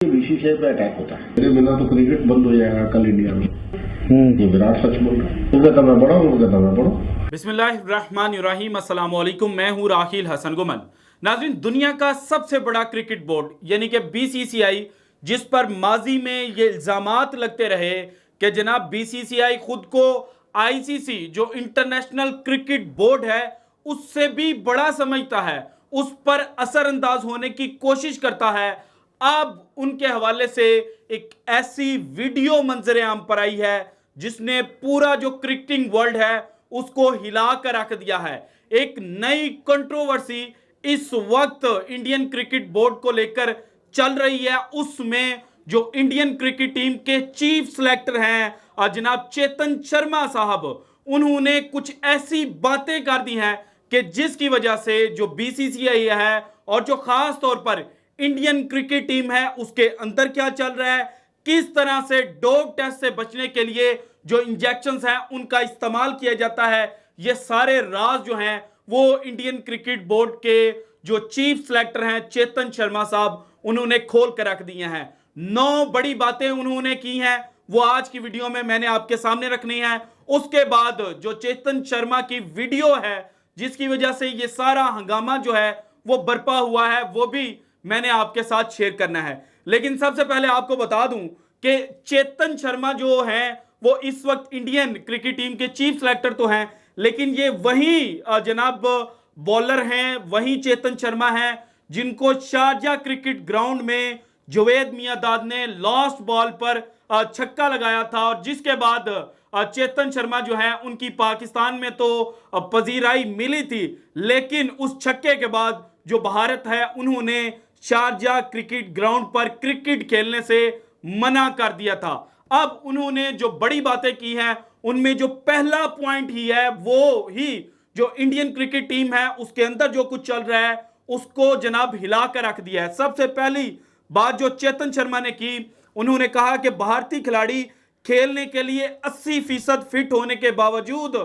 BCCI पे attack होता है। मेरे बिना तो क्रिकेट बंद हो जाएगा कल इंडिया में। ये विराट सच बोल रहा है। वो कहता मैं बड़ा हूँ, वो कहता मैं बड़ा हूँ। बिस्मिल्लाहिर्रहमानिर्रहीम, अस्सलाम वालेकुम। मैं हूँ राखिल हसन गुमन। नाज़रीन, दुनिया का सबसे बड़ा क्रिकेट बोर्ड यानी कि बीसीसीआई, जिस पर माजी में ये इल्जामात लगते रहे कि जनाब बीसीसीआई खुद को आईसीसी जो इंटरनेशनल क्रिकेट बोर्ड है उससे भी बड़ा समझता है, उस पर असरअंदाज होने की कोशिश करता है। अब उनके हवाले से एक ऐसी वीडियो मंजर आम पर आई है जिसने पूरा जो क्रिकेटिंग वर्ल्ड है उसको हिला कर रख दिया है। एक नई कंट्रोवर्सी इस वक्त इंडियन क्रिकेट बोर्ड को लेकर चल रही है। उसमें जो इंडियन क्रिकेट टीम के चीफ सिलेक्टर हैं जनाब चेतन शर्मा साहब, उन्होंने कुछ ऐसी बातें कर दी हैं कि जिसकी वजह से जो बीसीसीआई है और जो खास तौर पर इंडियन क्रिकेट टीम है उसके अंदर क्या चल रहा है, किस तरह से डोप टेस्ट से बचने के लिए जो इंजेक्शंस हैं उनका इस्तेमाल किया जाता है, ये सारे राज जो हैं वो इंडियन क्रिकेट बोर्ड के जो चीफ सिलेक्टर हैं चेतन शर्मा साहब, उन्होंने खोल कर रख दिए हैं। 9 बड़ी बातें उन्होंने की हैं, वो आज की वीडियो में मैंने आपके सामने रखनी है। उसके बाद जो चेतन शर्मा की वीडियो है जिसकी वजह से ये सारा हंगामा जो है वो बर्पा हुआ है, वो भी मैंने आपके साथ शेयर करना है। लेकिन सबसे पहले आपको बता दूं कि चेतन शर्मा जो हैं वो इस वक्त इंडियन क्रिकेट टीम के चीफ सिलेक्टर तो हैं, लेकिन ये वही जनाब बॉलर हैं, वही चेतन शर्मा हैं जिनको शारजा क्रिकेट ग्राउंड में जुवेद मियांदाद ने लास्ट बॉल पर छक्का लगाया था, और जिसके बाद चेतन शर्मा जो है उनकी पाकिस्तान में तो पजीराई मिली थी, लेकिन उस छक्के के बाद जो भारत है उन्होंने शारजा क्रिकेट ग्राउंड पर क्रिकेट खेलने से मना कर दिया था। अब उन्होंने जो बड़ी बातें की हैं उनमें जो पहला पॉइंट ही है वो ही जो इंडियन क्रिकेट टीम है उसके अंदर जो कुछ चल रहा है उसको जनाब हिला कर रख दिया है। सबसे पहली बात जो चेतन शर्मा ने की, उन्होंने कहा कि भारतीय खिलाड़ी खेलने के लिए 80% फिट होने के बावजूद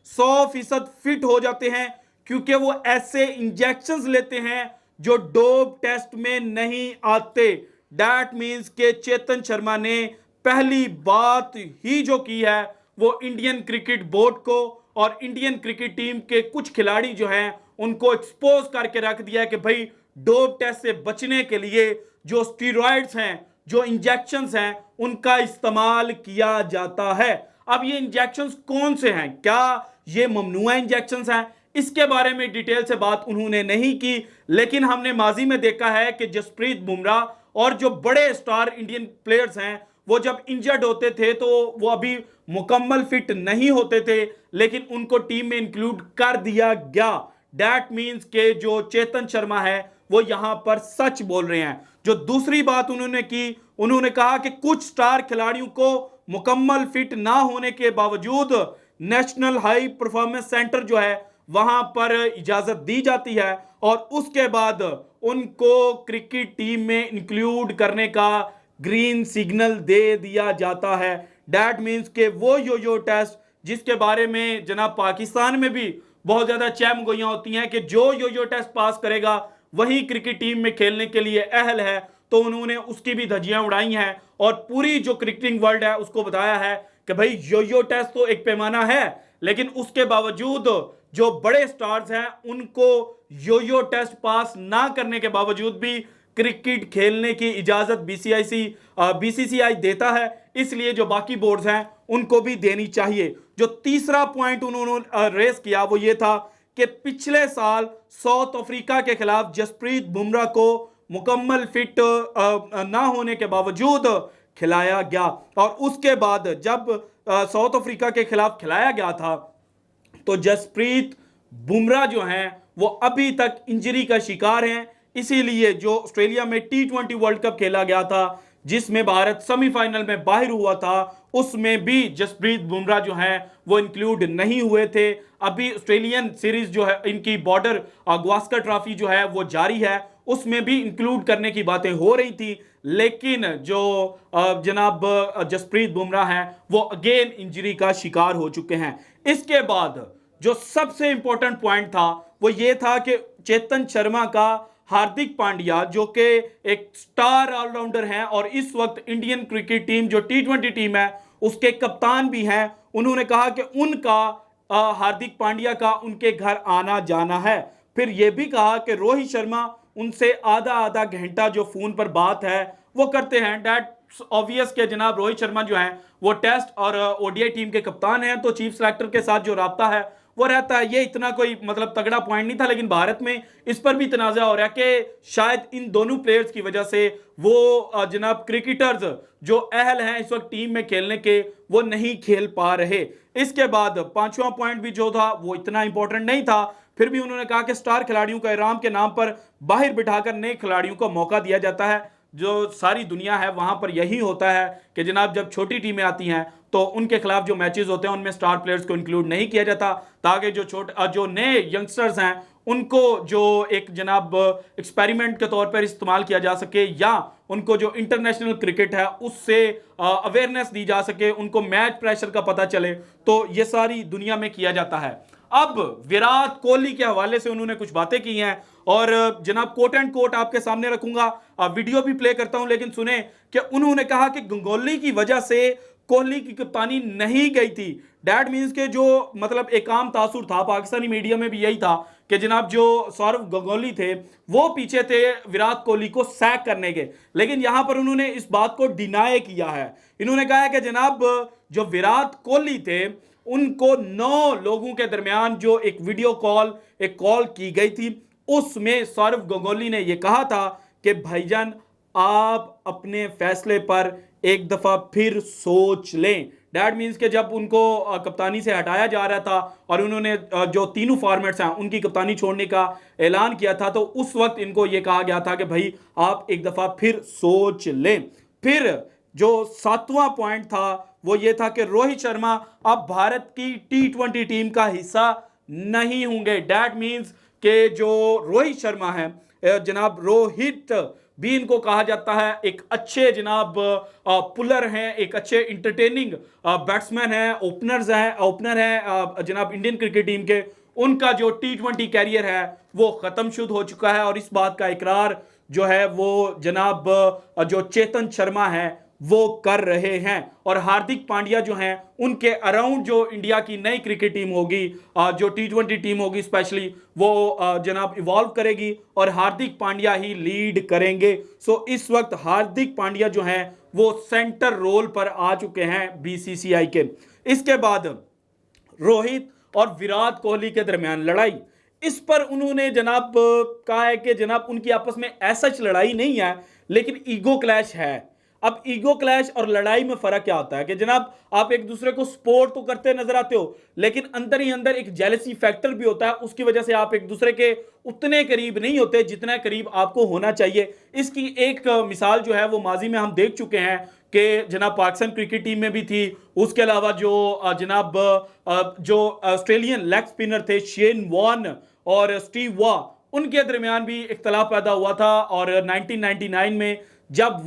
100% फिट हो जाते हैं क्योंकि वो ऐसे इंजेक्शंस लेते हैं जो डोप टेस्ट में नहीं आते। दैट मीन्स के चेतन शर्मा ने पहली बात ही जो की है वो इंडियन क्रिकेट बोर्ड को और इंडियन क्रिकेट टीम के कुछ खिलाड़ी जो हैं उनको एक्सपोज करके रख दिया कि भाई डोप टेस्ट से बचने के लिए जो स्टीरॉयड्स हैं, जो इंजेक्शंस हैं, उनका इस्तेमाल किया जाता है। अब ये इंजेक्शंस कौन से हैं, क्या ये ममनुआ इंजेक्शंस हैं, इसके बारे में डिटेल से बात उन्होंने नहीं की। लेकिन हमने माजी में देखा है कि जसप्रीत बुमराह और जो बड़े स्टार इंडियन प्लेयर्स हैं वो जब इंजर्ड होते थे तो वो अभी मुकम्मल फिट नहीं होते थे, लेकिन उनको टीम में इंक्लूड कर दिया गया। दैट मीन्स के जो चेतन शर्मा है वो यहां पर सच बोल रहे हैं। जो दूसरी बात उन्होंने की, उन्होंने कहा कि कुछ स्टार खिलाड़ियों को मुकम्मल फिट ना होने के बावजूद नेशनल हाई परफॉर्मेंस सेंटर जो है वहां पर इजाजत दी जाती है और उसके बाद उनको क्रिकेट टीम में इंक्लूड करने का ग्रीन सिग्नल दे दिया जाता है। दैट मीन्स के वो यो टेस्ट जिसके बारे में जनाब पाकिस्तान में भी बहुत ज्यादा चहमगोइयां होती हैं कि जो यो टेस्ट पास करेगा वही क्रिकेट टीम में खेलने के लिए अहल है, तो उन्होंने उसकी भी धज्जियां उड़ाई हैं और पूरी जो क्रिकेटिंग वर्ल्ड है उसको बताया है कि भाई यो टेस्ट तो एक पैमाना है, लेकिन उसके बावजूद जो बड़े स्टार्स हैं उनको यो टेस्ट पास ना करने के बावजूद भी क्रिकेट खेलने की इजाजत बीसीसीआई देता है, इसलिए जो बाकी बोर्ड्स हैं उनको भी देनी चाहिए। जो तीसरा पॉइंट उन्होंने रेस किया वो ये था कि पिछले साल साउथ अफ्रीका के खिलाफ जसप्रीत बुमराह को मुकम्मल फिट ना होने के बावजूद खिलाया गया, और उसके बाद जब साउथ अफ्रीका के खिलाफ खिलाया गया था तो जसप्रीत बुमराह जो हैं वो अभी तक इंजरी का शिकार हैं। इसीलिए जो ऑस्ट्रेलिया में T20 वर्ल्ड कप खेला गया था जिसमें भारत सेमीफाइनल में बाहर हुआ था, उसमें भी जसप्रीत बुमराह जो हैं वो इंक्लूड नहीं हुए थे। अभी ऑस्ट्रेलियन सीरीज जो है इनकी बॉर्डर गावस्कर ट्रॉफी जो है वो जारी है, उसमें भी इंक्लूड करने की बातें हो रही थी, लेकिन जो जनाब जसप्रीत बुमराह हैं वो अगेन इंजरी का शिकार हो चुके हैं। इसके बाद जो सबसे इंपॉर्टेंट पॉइंट था वो ये था कि चेतन शर्मा का हार्दिक पांड्या जो कि एक स्टार ऑलराउंडर हैं और इस वक्त इंडियन क्रिकेट टीम जो T20 टीम है उसके कप्तान भी हैं, उन्होंने कहा कि उनका हार्दिक पांड्या का उनके घर आना जाना है। फिर यह भी कहा कि रोहित शर्मा उनसे आधा आधा घंटा जो फोन पर बात है वो करते हैं। दैट्स ऑब्वियस के जनाब रोहित शर्मा जो हैं वो टेस्ट और ओडीआई टीम के कप्तान हैं, तो चीफ सेलेक्टर के साथ जो राब्ता है वो रहता है। ये इतना कोई मतलब तगड़ा पॉइंट नहीं था, लेकिन भारत में इस पर भी तनाज़ा हो रहा है कि शायद इन दोनों प्लेयर्स की वजह से वो जनाब क्रिकेटर्स जो अहल हैं इस वक्त टीम में खेलने के वो नहीं खेल पा रहे। इसके बाद पांचवा पॉइंट भी जो था वो इतना इंपॉर्टेंट नहीं था, फिर भी उन्होंने कहा कि स्टार खिलाड़ियों का इनाम के नाम पर बाहर बिठाकर नए खिलाड़ियों को मौका दिया जाता है। जो सारी दुनिया है वहां पर यही होता है कि जनाब जब छोटी टीमें आती हैं तो उनके खिलाफ जो मैचेस होते हैं उनमें स्टार प्लेयर्स को इंक्लूड नहीं किया जाता, ताकि जो नए यंगस्टर्स हैं उनको जो एक जनाब एक्सपेरिमेंट के तौर पर इस्तेमाल किया जा सके, या उनको जो इंटरनेशनल क्रिकेट है उससे अवेयरनेस दी जा सके, उनको मैच प्रेशर का पता चले। तो ये सारी दुनिया में किया जाता है। अब विराट कोहली के हवाले से उन्होंने कुछ बातें की हैं और जनाब कोट एंड कोट आपके सामने रखूंगा, वीडियो भी प्ले करता हूं, लेकिन सुने कि उन्होंने कहा कि गंगोली की वजह से कोहली की कप्तानी नहीं गई थी। दैट मींस के जो मतलब एक आम तासुर था पाकिस्तानी मीडिया में भी यही था कि जनाब जो सौरव गंगोली थे वो पीछे थे विराट कोहली को सैक करने के, लेकिन यहां पर उन्होंने इस बात को डिनाई किया है। इन्होंने कहा है कि जनाब जो विराट कोहली थे उनको 9 लोगों के दरमियान जो एक वीडियो कॉल एक कॉल की गई थी उसमें सौरव गंगोली ने यह कहा था कि भाईजान आप अपने फैसले पर एक दफा फिर सोच लें। दैट मींस के जब उनको कप्तानी से हटाया जा रहा था और उन्होंने जो तीनों फॉर्मेट्स हैं उनकी कप्तानी छोड़ने का ऐलान किया था, तो उस वक्त इनको यह कहा गया था कि भाई आप एक दफा फिर सोच लें। फिर जो 7वां पॉइंट था वो ये था कि रोहित शर्मा अब भारत की T20 टीम का हिस्सा नहीं होंगे। दैट मींस के जो रोहित शर्मा है जनाब रोहित भी इनको कहा जाता है एक अच्छे जनाब पुलर हैं, एक अच्छे इंटरटेनिंग बैट्समैन हैं, ओपनर हैं जनाब इंडियन क्रिकेट टीम के। उनका जो T20 कैरियर है वो खत्म शुद्ध हो चुका है और इस बात का इकरार जो है वो जनाब जो चेतन शर्मा है वो कर रहे हैं। और हार्दिक पांड्या जो हैं उनके अराउंड जो इंडिया की नई क्रिकेट टीम होगी जो T20 टीम होगी स्पेशली वो जनाब इवॉल्व करेगी और हार्दिक पांड्या ही लीड करेंगे। सो इस वक्त हार्दिक पांड्या जो हैं वो सेंटर रोल पर आ चुके हैं BCCI के। इसके बाद रोहित और विराट कोहली के दरमियान लड़ाई, इस पर उन्होंने जनाब कहा है कि जनाब उनकी आपस में ऐसा लड़ाई नहीं है लेकिन ईगो क्लैश है। अब ईगो क्लैश और लड़ाई में फर्क क्या होता है कि जनाब आप एक दूसरे को सपोर्ट तो करते नजर आते हो लेकिन अंदर ही अंदर एक जेलसी फैक्टर भी होता है, उसकी वजह से आप एक दूसरे के उतने करीब नहीं होते जितना करीब आपको होना चाहिए। इसकी एक मिसाल जो है वो माजी में हम देख चुके हैं कि जनाब पाकिस्तान क्रिकेट टीम में भी थी। उसके अलावा जो जनाब जो ऑस्ट्रेलियन लेग स्पिनर थे शेन वॉर्न और स्टीव वॉ, उनके दरमियान भी इख्तलाफ पैदा हुआ था और 1999 में जब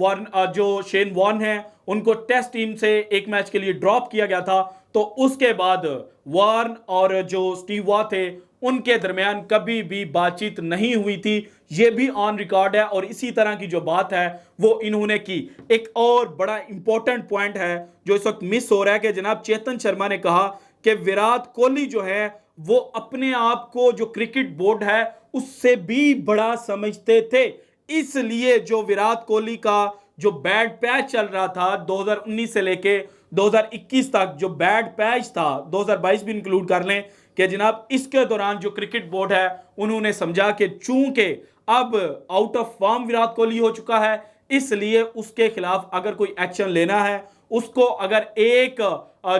जो शेन वॉर्न है उनको टेस्ट टीम से एक मैच के लिए ड्रॉप किया गया था, तो उसके बाद वॉर्न और जो स्टीव वॉ थे उनके दरमियान कभी भी बातचीत नहीं हुई थी। यह भी ऑन रिकॉर्ड है और इसी तरह की जो बात है वो इन्होंने की। एक और बड़ा इंपॉर्टेंट पॉइंट है जो इस वक्त मिस हो रहा है कि जनाब चेतन शर्मा ने कहा कि विराट कोहली जो है वो अपने आप को जो क्रिकेट बोर्ड है उससे भी बड़ा समझते थे, इसलिए जो विराट कोहली का जो बैड पैच चल रहा था 2019 से लेके 2021 तक, जो बैड पैच था 2022 भी इंक्लूड कर लें कि जनाब इसके दौरान जो क्रिकेट बोर्ड है उन्होंने समझा कि चूंकि अब out of form Virat Kohli हो चुका है इसलिए उसके खिलाफ अगर कोई एक्शन लेना है, उसको अगर एक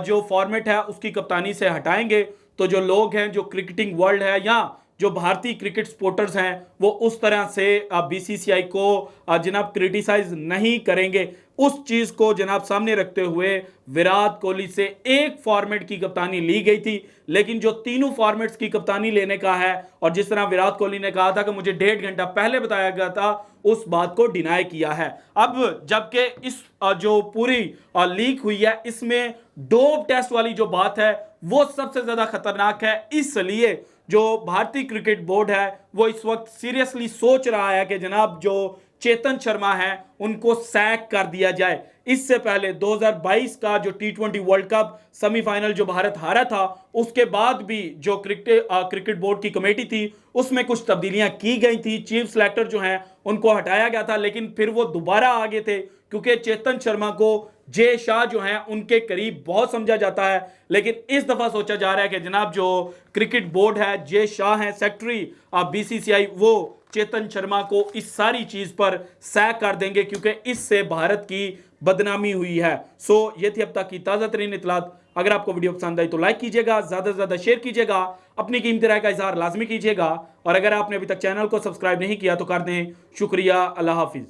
जो फॉर्मेट है उसकी कप्तानी से हटाएंगे तो जो लोग हैं जो क्रिकेटिंग वर्ल्ड है या जो भारतीय क्रिकेट सपोर्टर्स हैं वो उस तरह से BCCI को जनाब क्रिटिसाइज नहीं करेंगे। उस चीज को जनाब सामने रखते हुए विराट कोहली से एक फॉर्मेट की कप्तानी ली गई थी, लेकिन जो तीनों फॉर्मेट्स की कप्तानी लेने का है और जिस तरह विराट कोहली ने कहा था कि मुझे 1.5 घंटा पहले बताया गया था, उस बात को डिनाई किया है। अब जबकि इस जो पूरी लीक हुई है इसमें डोप टेस्ट वाली जो बात है वो सबसे ज्यादा खतरनाक है, इसलिए जो भारतीय क्रिकेट बोर्ड है वो इस वक्त सीरियसली सोच रहा है कि जनाब जो चेतन शर्मा है उनको सैक कर दिया जाए। इससे पहले 2022 का जो T20 वर्ल्ड कप सेमीफाइनल जो भारत हारा था, उसके बाद भी जो क्रिकेट बोर्ड की कमेटी थी उसमें कुछ तब्दीलियां की गई थी। चीफ सेलेक्टर जो हैं उनको हटाया गया था, लेकिन फिर वो दोबारा आ गए थे क्योंकि चेतन शर्मा को जे शाह जो हैं उनके करीब बहुत समझा जाता है। लेकिन इस दफा सोचा जा रहा है कि जनाब जो क्रिकेट बोर्ड है, जे शाह हैं सेक्रेटरी BCCI, वो चेतन शर्मा को इस सारी चीज पर सैक कर देंगे क्योंकि इससे भारत की बदनामी हुई है। सो ये थी अब तक की ताजा तरीन इतलात। अगर आपको वीडियो पसंद आई तो लाइक कीजिएगा, ज्यादा से ज्यादा शेयर कीजिएगा, अपनी कीमती राय का इजहार लाजमी कीजिएगा, और अगर आपने अभी तक चैनल को सब्सक्राइब नहीं किया तो कर दें। शुक्रिया, अल्लाह हाफिज।